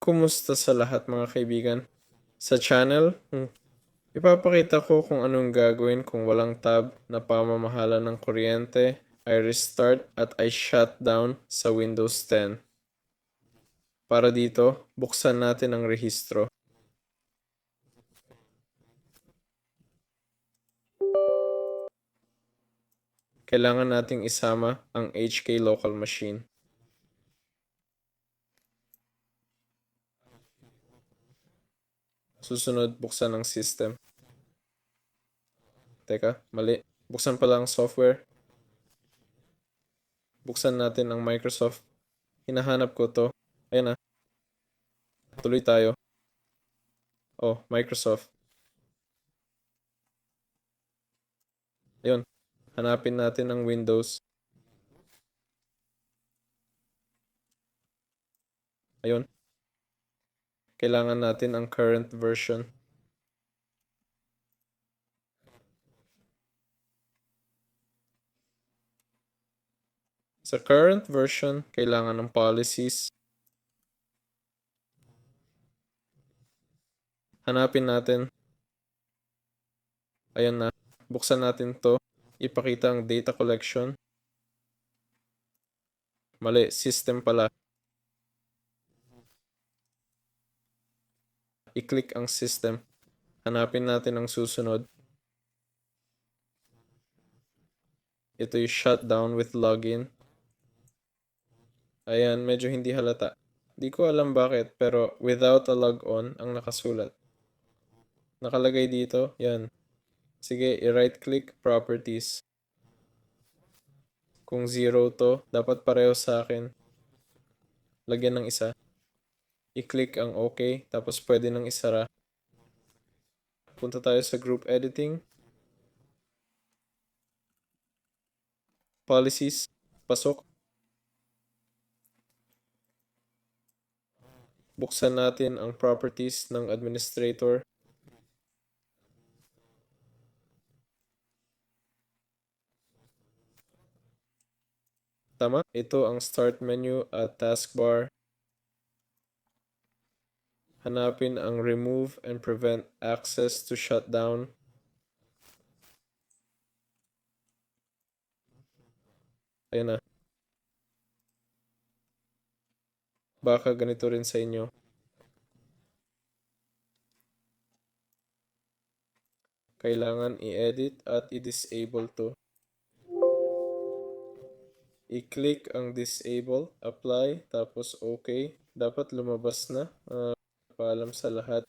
Kumusta sa lahat mga kaibigan? Sa channel, ipapakita ko kung anong gagawin kung walang tab na pamamahala ng kuryente, I restart at I shut down sa Windows 10. Para dito, buksan natin ang rehistro. Kailangan nating isama ang HK local machine. Susunod, buksan ang system. Teka, mali. Buksan pala ang software. Buksan natin ang Microsoft. Hinahanap ko to. Ayan na. Tuloy tayo. Oh, Microsoft. Ayun. Hanapin natin ang Windows. Ayun. Kailangan natin ang current version. Sa current version, kailangan ng policies. Hanapin natin. Ayan na. Buksan natin to. Ipakita ang data collection. Mali, system pala. I-click ang system. Hanapin natin ang susunod. Ito yung shutdown with login. Ayan, medyo hindi halata. Di ko alam bakit, pero without a logon ang nakasulat. Nakalagay dito, yan. Sige, i-right click properties. Kung 0 to, dapat pareho sa akin. Lagyan ng isa. I-click ang OK, tapos pwede nang isara. Punta tayo sa group editing. Policies, pasok. Buksan natin ang properties ng administrator. Tama? Ito ang start menu at taskbar. Hanapin ang remove and prevent access to shutdown. Ayan na. Baka ganito rin sa inyo. Kailangan i-edit at i-disable to. I-click ang disable, apply, tapos okay. Dapat lumabas na. Paalam sa lahat.